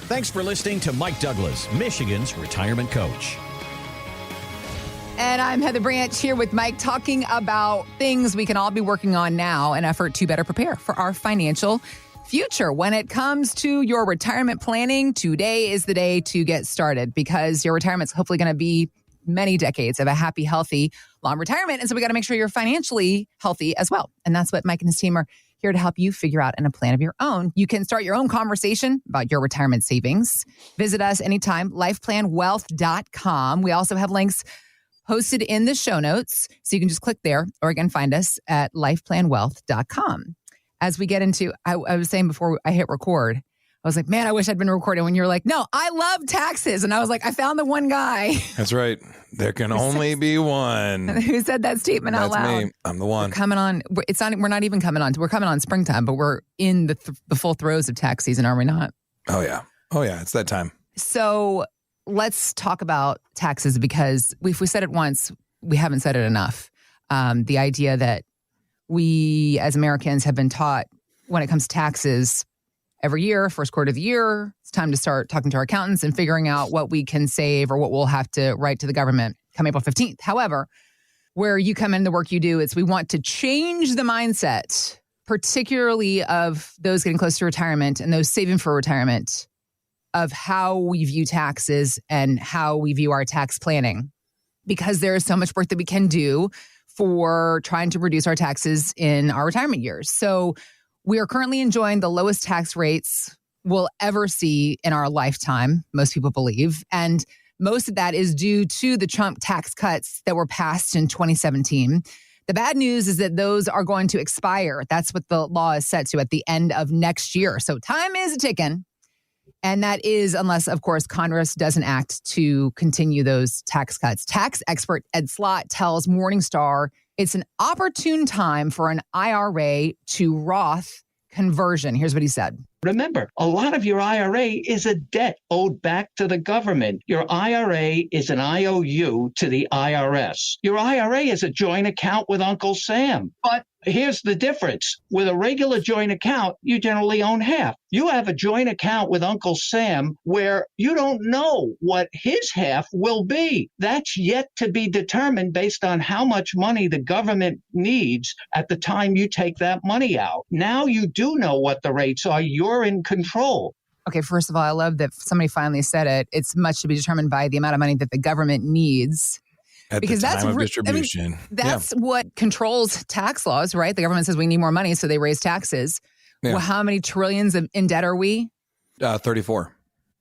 Thanks for listening to Mike Douglas, Michigan's retirement coach. And I'm Heather Branch here with Mike, talking about things we can all be working on now in an effort to better prepare for our financial future. When it comes to your retirement planning, today is the day to get started, because your retirement's hopefully going to be many decades of a happy, healthy, long retirement. And so we got to make sure you're financially healthy as well. And that's what Mike and his team are here to help you figure out in a plan of your own. You can start your own conversation about your retirement savings. Visit us anytime, lifeplanwealth.com. We also have links posted in the show notes, so you can just click there, or again, find us at lifeplanwealth.com. As we get into, I was saying before I hit record, I was like, man, I wish I'd been recording when you were like, no, I love taxes. And I was like, I found the one guy. That's right. There can only be one. Who said that statement out loud? That's me. I'm the one. We're coming on. We're not even coming on. We're coming on springtime, but we're in the full throes of tax season, are we not? Oh, yeah. Oh, yeah. It's that time. So let's talk about taxes, because if we said it once, we haven't said it enough. The idea that we as Americans have been taught when it comes to taxes, every year, first quarter of the year, it's time to start talking to our accountants and figuring out what we can save or what we'll have to write to the government come April 15th. However, where you come in, the work you do, is we want to change the mindset, particularly of those getting close to retirement and those saving for retirement, of how we view taxes and how we view our tax planning, because there is so much work that we can do for trying to reduce our taxes in our retirement years. So we are currently enjoying the lowest tax rates we'll ever see in our lifetime, most people believe. And most of that is due to the Trump tax cuts that were passed in 2017. The bad news is that those are going to expire. That's what the law is set to at the end of next year. So time is ticking. And that is unless, of course, Congress doesn't act to continue those tax cuts. Tax expert Ed Slott tells Morningstar it's an opportune time for an IRA to Roth conversion. Here's what he said. Remember, a lot of your IRA is a debt owed back to the government. Your IRA is an IOU to the IRS. Your IRA is a joint account with Uncle Sam. But here's the difference. With a regular joint account, you generally own half. You have a joint account with Uncle Sam where you don't know what his half will be. That's yet to be determined based on how much money the government needs at the time you take that money out. Now you do know what the rates are. You're in control. Okay, first of all, I love that somebody finally said it. It's much to be determined by the amount of money that the government needs. At because the time of distribution. That's what controls tax laws, right? The government says we need more money, so they raise taxes. Yeah. Well, how many trillions in debt are we? 34.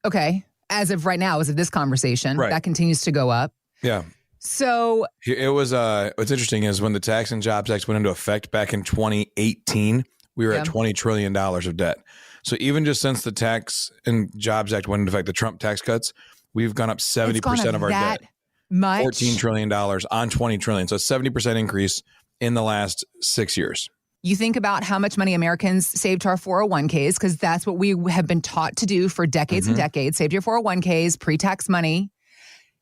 Okay. As of right now, as of this conversation, right. That continues to go up. Yeah. So it was, what's interesting is when the Tax and Jobs Act went into effect back in 2018, we were at $20 trillion of debt. So even just since the Tax and Jobs Act went into effect, the Trump tax cuts, we've gone up 70% of our debt. Much. $14 trillion on $20 trillion. So a 70% increase in the last 6 years. You think about how much money Americans save to our 401ks, because that's what we have been taught to do for decades and decades. Save your 401ks, pre-tax money.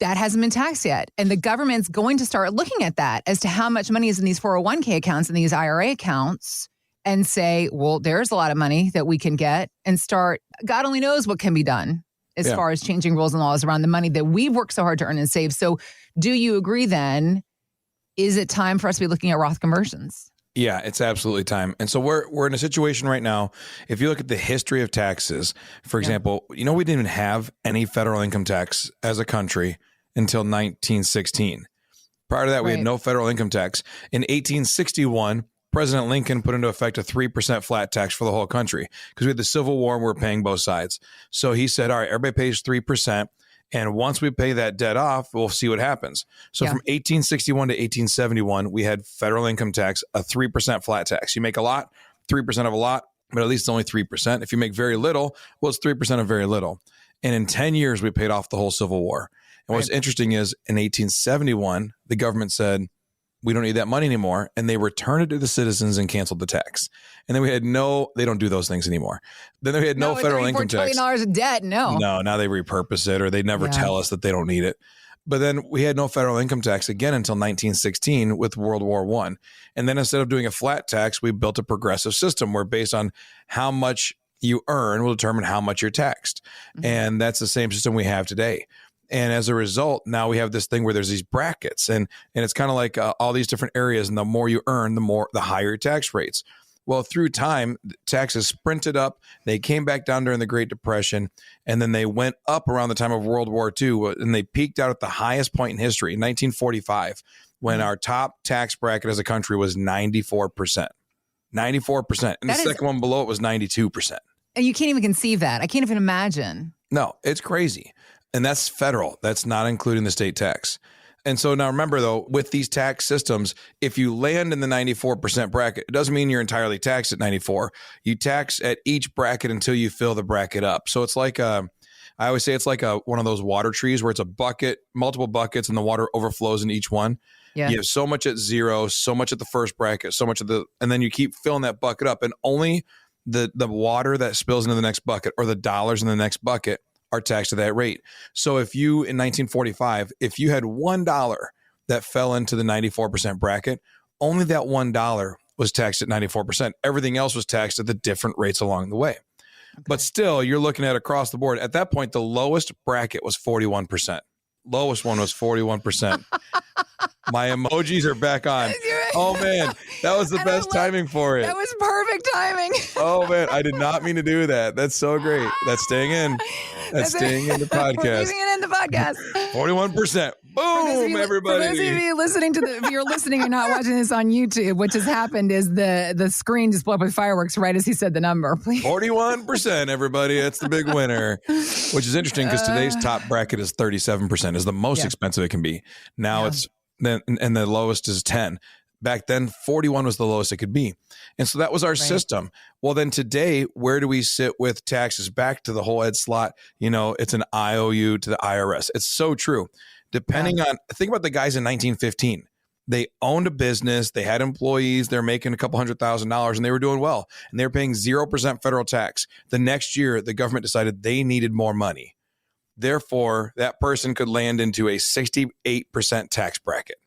That hasn't been taxed yet. And the government's going to start looking at that as to how much money is in these 401k accounts and these IRA accounts and say, well, there's a lot of money that we can get, and start, God only knows what can be done as far as changing rules and laws around the money that we've worked so hard to earn and save. So do you agree then, is it time for us to be looking at Roth conversions? Yeah, it's absolutely time. And so we're in a situation right now. If you look at the history of taxes, for example, we didn't even have any federal income tax as a country until 1916. Prior to that, we had no federal income tax. In 1861, President Lincoln put into effect a 3% flat tax for the whole country because we had the Civil War and we were paying both sides. So he said, all right, everybody pays 3%. And once we pay that debt off, we'll see what happens. So from 1861 to 1871, we had federal income tax, a 3% flat tax. You make a lot, 3% of a lot, but at least it's only 3%. If you make very little, well, it's 3% of very little. And in 10 years, we paid off the whole Civil War. And what's interesting is in 1871, the government said, we don't need that money anymore. And they returned it to the citizens and canceled the tax. And then we had they don't do those things anymore. Then we had no federal income tax. $34 trillion in debt, no. No, now they repurpose it, or they never tell us that they don't need it. But then we had no federal income tax again until 1916 with World War I. And then instead of doing a flat tax, we built a progressive system where based on how much you earn will determine how much you're taxed. And that's the same system we have today. And as a result, now we have this thing where there's these brackets, and it's kind of like all these different areas. And the more you earn, the higher your tax rates. Well, through time, taxes sprinted up. They came back down during the Great Depression, and then they went up around the time of World War II, and they peaked out at the highest point in history, 1945, when our top tax bracket as a country was 94%. 94%. And the second one below it was 92%. And you can't even conceive that. I can't even imagine. No, it's crazy. And that's federal. That's not including the state tax. And so now remember, though, with these tax systems, if you land in the 94% bracket, it doesn't mean you're entirely taxed at 94. You tax at each bracket until you fill the bracket up. So it's like I always say it's like one of those water trees where it's a bucket, multiple buckets, and the water overflows in each one. Yeah. You have so much at zero, so much at the first bracket, so much at and then you keep filling that bucket up, and only the water that spills into the next bucket or the dollars in the next bucket are taxed at that rate. So if you, in 1945, if you had $1 that fell into the 94% bracket, only that $1 was taxed at 94%. Everything else was taxed at the different rates along the way. Okay. But still, you're looking at across the board. At that point, the lowest bracket was 41%. Lowest one was 41%. My emojis are back on. Oh, man. That was the best timing for it. That was perfect timing. Oh, man. I did not mean to do that. That's so great. That's staying in. That's staying in the podcast. We're leaving it in the podcast. 41%. Boom, everybody. For those of you listening if you're listening and not watching this on YouTube, what just happened is the screen just blew up with fireworks right as he said the number. Please. 41%, everybody. That's the big winner, which is interesting because today's top bracket is 37%, is the most expensive it can be. Now it's and the lowest is 10. Back then, 41 was the lowest it could be. And so that was our system. Well, then today, where do we sit with taxes? Back to the whole Ed Slott, it's an IOU to the IRS. It's so true. Depending on, think about the guys in 1915. They owned a business. They had employees. They're making a couple $100,000 and they were doing well. And they were paying 0% federal tax. The next year, the government decided they needed more money. Therefore, that person could land into a 68% tax bracket.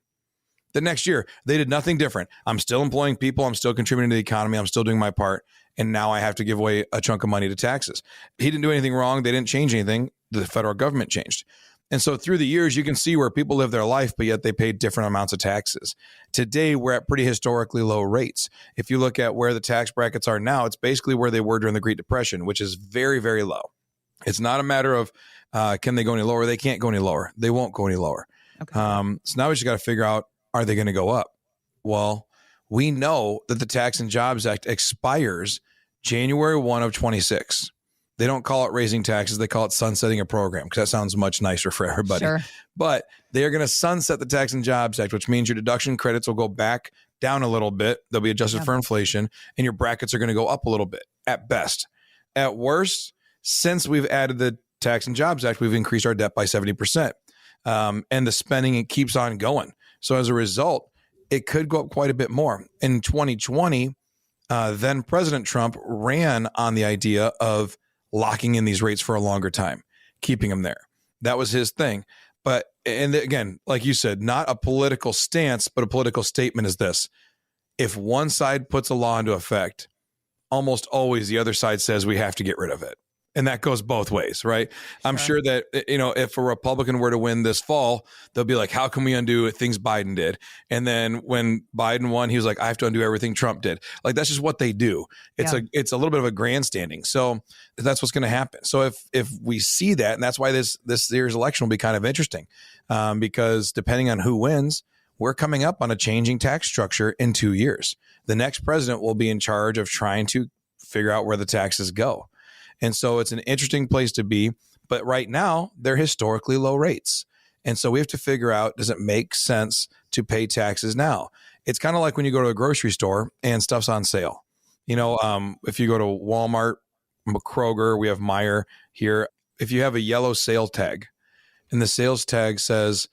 The next year, they did nothing different. I'm still employing people. I'm still contributing to the economy. I'm still doing my part. And now I have to give away a chunk of money to taxes. He didn't do anything wrong. They didn't change anything. The federal government changed. And so through the years, you can see where people live their life, but yet they pay different amounts of taxes. Today, we're at pretty historically low rates. If you look at where the tax brackets are now, it's basically where they were during the Great Depression, which is very, very low. It's not a matter of can they go any lower? They can't go any lower. They won't go any lower. Okay. So now we just got to figure out, are they going to go up? Well, we know that the Tax and Jobs Act expires January 1 of 26. They don't call it raising taxes. They call it sunsetting a program because that sounds much nicer for everybody. Sure. But they are going to sunset the Tax and Jobs Act, which means your deduction credits will go back down a little bit. They'll be adjusted for inflation, and your brackets are going to go up a little bit at best. At worst, since we've added the Tax and Jobs Act, we've increased our debt by 70%. And the spending, it keeps on going. So as a result, it could go up quite a bit more. In 2020, then President Trump ran on the idea of locking in these rates for a longer time, keeping them there. That was his thing. But, and again, like you said, not a political stance, but a political statement is this. If one side puts a law into effect, almost always the other side says we have to get rid of it. And that goes both ways, right? Sure. I'm sure that, if a Republican were to win this fall, they'll be like, how can we undo things Biden did? And then when Biden won, he was like, I have to undo everything Trump did. Like, that's just what they do. It's a little bit of a grandstanding. So that's what's going to happen. So if we see that, and that's why this year's election will be kind of interesting, because depending on who wins, we're coming up on a changing tax structure in 2 years. The next president will be in charge of trying to figure out where the taxes go. And so it's an interesting place to be. But right now, they're historically low rates. And so we have to figure out, does it make sense to pay taxes now? It's kind of like when you go to a grocery store and stuff's on sale. If you go to Walmart, Kroger, we have Meijer here. If you have a yellow sale tag and the sales tag says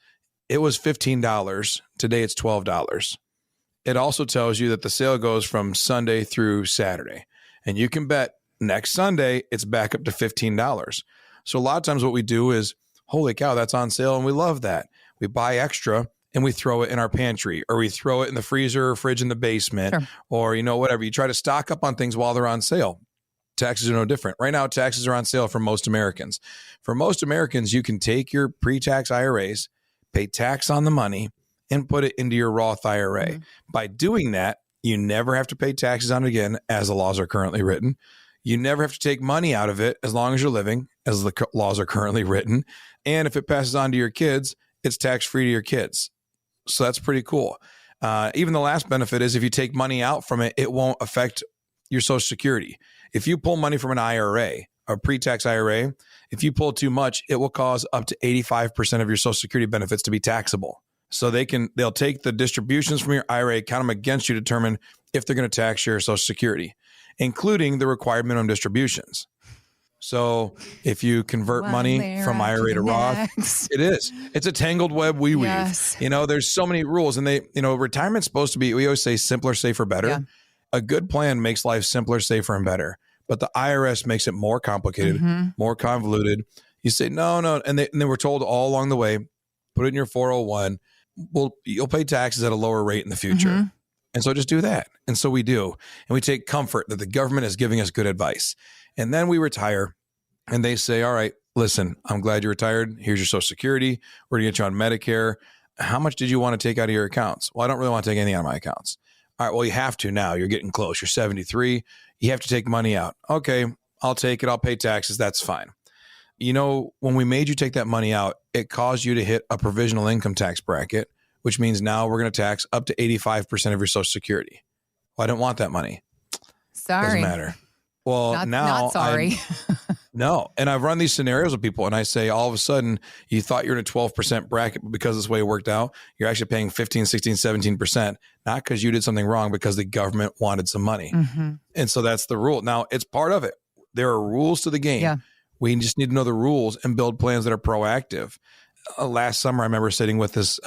it was $15, today it's $12. It also tells you that the sale goes from Sunday through Saturday. And you can bet next Sunday, it's back up to $15. So a lot of times what we do is, holy cow, that's on sale. And we love that. We buy extra and we throw it in our pantry, or we throw it in the freezer or fridge in the basement, or, whatever. You try to stock up on things while they're on sale. taxes are no different. Right now, taxes are on sale for most Americans. For most Americans, you can take your pre-tax IRAs, pay tax on the money, and put it into your Roth IRA. Mm-hmm. By doing that, you never have to pay taxes on it again, as the laws are currently written. You never have to take money out of it as long as you're living, as the laws are currently written. And if it passes on to your kids, it's tax-free to your kids. So that's pretty cool. Even the last benefit is if you take money out from it, it won't affect your Social Security. If you pull money from an IRA, a pre-tax IRA, if you pull too much, it will cause up to 85% of your Social Security benefits to be taxable. So they'll take the distributions from your IRA, count them against you, determine if they're going to tax your Social Security, including the required minimum distributions. So if you convert money from IRA to Roth, it's a tangled web we weave. Yes. There's so many rules, and retirement's supposed to be, we always say simpler, safer, better. Yeah. A good plan makes life simpler, safer, and better. But the IRS makes it more complicated, more convoluted. You say, no. And they were told all along the way, put it in your 401. You'll pay taxes at a lower rate in the future. And so just do that. And so we do. And we take comfort that the government is giving us good advice. And then we retire and they say, all right, listen, I'm glad you retired. Here's your Social Security. We're going to get you on Medicare. How much did you want to take out of your accounts? Well, I don't really want to take anything out of my accounts. All right, well, you have to now. You're getting close. You're 73. You have to take money out. Okay, I'll take it. I'll pay taxes. That's fine. When we made you take that money out, it caused you to hit a provisional income tax bracket, which means now we're going to tax up to 85% of your Social Security. Well, I didn't want that money. Sorry. Doesn't matter. Well, not sorry. No. And I've run these scenarios with people and I say, all of a sudden you thought you're in a 12% bracket, but because this way it worked out, you're actually paying 15, 16, 17%, not because you did something wrong, because the government wanted some money. And so that's the rule. Now it's part of it. There are rules to the game. Yeah. We just need to know the rules and build plans that are proactive. Last summer, I remember sitting with this,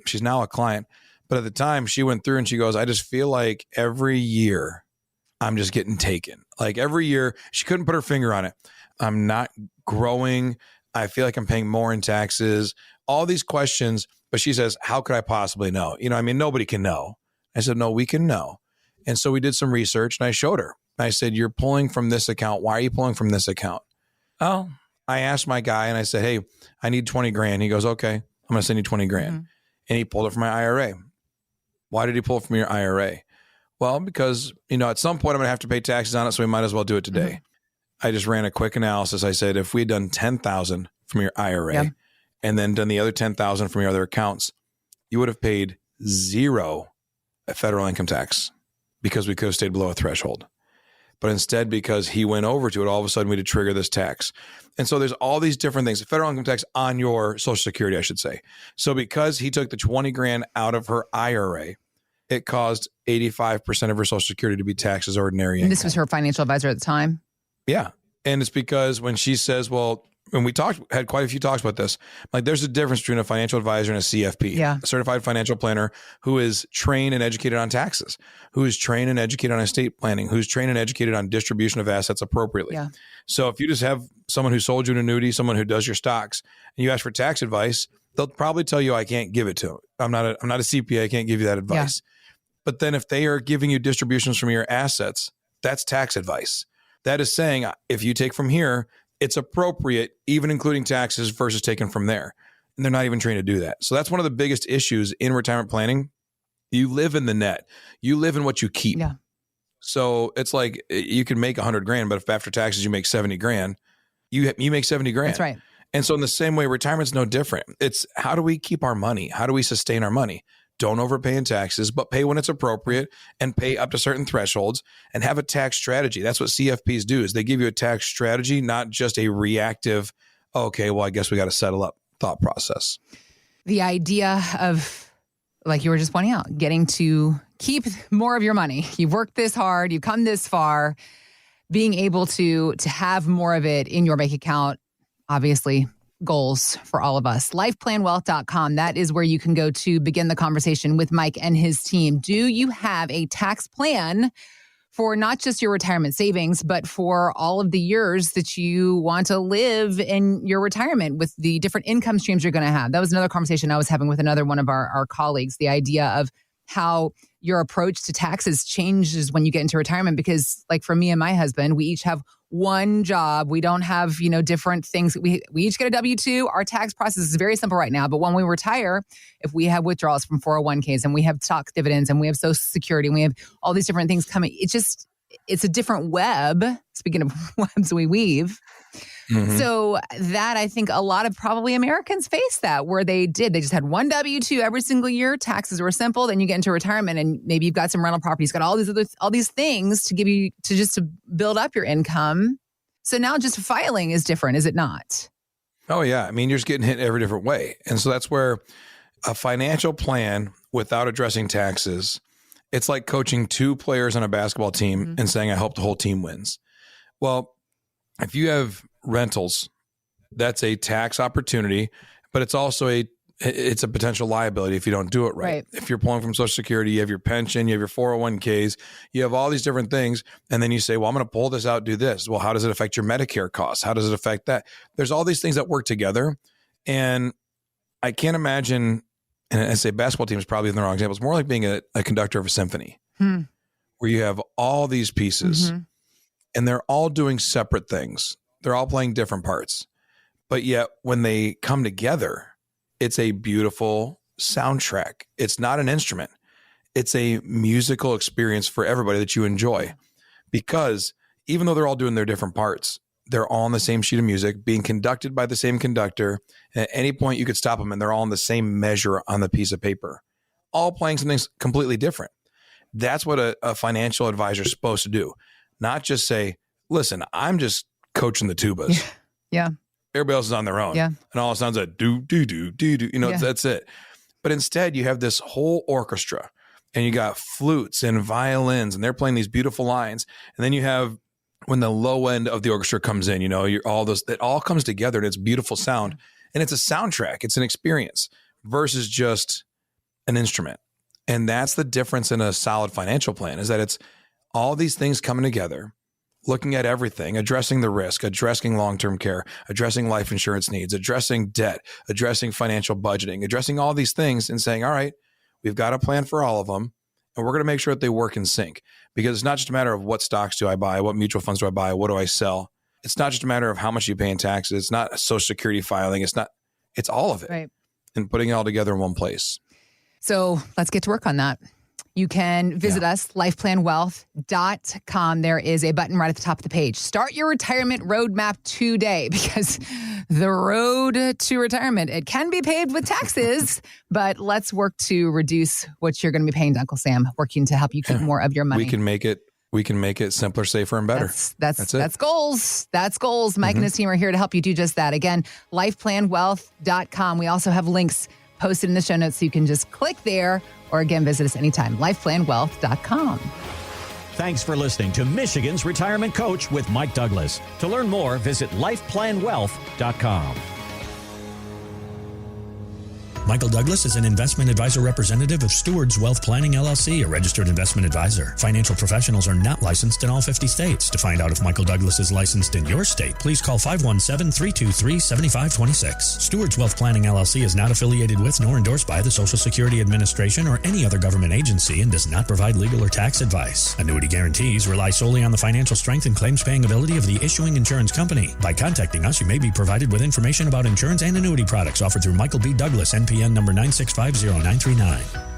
she's now a client, but at the time she went through and she goes, I just feel like every year I'm just getting taken. Like every year, she couldn't put her finger on it. I'm not growing. I feel like I'm paying more in taxes, all these questions. But she says, how could I possibly know? Nobody can know. I said, no, we can know. And so we did some research and I showed her. I said, you're pulling from this account. Why are you pulling from this account? Oh, I asked my guy and I said, hey, I need 20 grand. He goes, okay, I'm going to send you 20 grand. And he pulled it from my IRA. Why did he pull it from your IRA? Well, because, at some point I'm going to have to pay taxes on it, so we might as well do it today. I just ran a quick analysis. I said, if we had done 10,000 from your IRA and then done the other 10,000 from your other accounts, you would have paid zero federal income tax because we could have stayed below a threshold. But instead, because he went over to it, all of a sudden we had to trigger this tax. And so there's all these different things, federal income tax on your Social Security, I should say. So because he took the 20 grand out of her IRA, it caused 85% of her Social Security to be taxed as ordinary income. And this was her financial advisor at the time? Yeah. And it's because when she says, well, when we had quite a few talks about this, like there's a difference between a financial advisor and a CFP, a certified financial planner who is trained and educated on taxes, who is trained and educated on estate planning, who's trained and educated on distribution of assets appropriately. Yeah. So if you just have someone who sold you an annuity, someone who does your stocks, and you ask for tax advice, they'll probably tell you, I can't give it to them. I'm not a CPA. I can't give you that advice. Yeah. But then if they are giving you distributions from your assets, that's tax advice. That is saying, if you take from here, it's appropriate, even including taxes versus taken from there. And they're not even trained to do that. So that's one of the biggest issues in retirement planning. You live in the net. You live in what you keep. Yeah. So it's like you can make 100 grand, but if after taxes you make 70 grand, you make 70 grand. That's right. And so in the same way, retirement's no different. It's how do we keep our money? How do we sustain our money? Don't overpay in taxes, but pay when it's appropriate and pay up to certain thresholds and have a tax strategy. That's what CFPs do, is they give you a tax strategy, not just a reactive, okay, well, I guess we got to settle up thought process. The idea of, like you were just pointing out, getting to keep more of your money. You've worked this hard, you've come this far, being able to have more of it in your bank account, obviously goals for all of us. Lifeplanwealth.com. That is where you can go to begin the conversation with Mike and his team. Do you have a tax plan for not just your retirement savings, but for all of the years that you want to live in your retirement with the different income streams you're going to have? That was another conversation I was having with another one of our colleagues, the idea of how your approach to taxes changes when you get into retirement. Because like for me and my husband, we each have one job. We don't have, different things. We each get a W-2. Our tax process is very simple right now. But when we retire, if we have withdrawals from 401ks and we have stock dividends and we have Social Security and we have all these different things coming, it's a different web. Speaking of webs we weave. Mm-hmm. So that I think a lot of probably Americans face that where they just had one W-2 every single year. Taxes were simple. Then you get into retirement and maybe you've got some rental properties, got all these things to give you to build up your income. So now just filing is different, is it not? Oh yeah. I mean, you're just getting hit every different way. And so that's where a financial plan without addressing taxes, it's like coaching two players on a basketball team and saying, I hope the whole team wins. Well, if you have rentals, that's a tax opportunity, but it's also it's a potential liability if you don't do it right. If you're pulling from Social Security, you have your pension, you have your 401ks, you have all these different things. And then you say, well, I'm going to pull this out, do this. Well, how does it affect your Medicare costs? How does it affect that? There's all these things that work together. And I can't imagine, and I say basketball team is probably the wrong example. It's more like being a conductor of a symphony where you have all these pieces and they're all doing separate things. They're all playing different parts, but yet when they come together, it's a beautiful soundtrack. It's not an instrument. It's a musical experience for everybody that you enjoy, because even though they're all doing their different parts, they're all on the same sheet of music, being conducted by the same conductor. At any point you could stop them and they're all on the same measure on the piece of paper, all playing something completely different. That's what a financial advisor is supposed to do. Not just say, listen, I'm just coaching the tubas. Yeah. Everybody else is on their own. Yeah. And all it sounds like do, do, do, do, do. That's it. But instead you have this whole orchestra and you got flutes and violins and they're playing these beautiful lines. And then you have when the low end of the orchestra comes in, you're all those, it all comes together and it's beautiful sound. And it's a soundtrack. It's an experience versus just an instrument. And that's the difference in a solid financial plan, is that it's all these things coming together, looking at everything, addressing the risk, addressing long-term care, addressing life insurance needs, addressing debt, addressing financial budgeting, addressing all these things and saying, all right, we've got a plan for all of them. And we're going to make sure that they work in sync, because it's not just a matter of what stocks do I buy, what mutual funds do I buy, what do I sell. It's not just a matter of how much you pay in taxes. It's not a Social Security filing. It's all of it. Right. And putting it all together in one place. So let's get to work on that. You can visit us, lifeplanwealth.com. There is a button right at the top of the page. Start your retirement roadmap today, because the road to retirement, it can be paved with taxes, but let's work to reduce what you're going to be paying to Uncle Sam, working to help you keep more of your money. We can make it simpler, safer, and better. That's goals. That's goals. Mike and his team are here to help you do just that. Again, lifeplanwealth.com. We also have links posted in the show notes, so you can just click there, or again, visit us anytime, lifeplanwealth.com. Thanks for listening to Michigan's Retirement Coach with Mike Douglas. To learn more, visit lifeplanwealth.com. Michael Douglas is an investment advisor representative of Stewards Wealth Planning, LLC, a registered investment advisor. Financial professionals are not licensed in all 50 states. To find out if Michael Douglas is licensed in your state, please call 517-323-7526. Stewards Wealth Planning, LLC is not affiliated with nor endorsed by the Social Security Administration or any other government agency and does not provide legal or tax advice. Annuity guarantees rely solely on the financial strength and claims-paying ability of the issuing insurance company. By contacting us, you may be provided with information about insurance and annuity products offered through Michael B. Douglas, NPN number 9650939.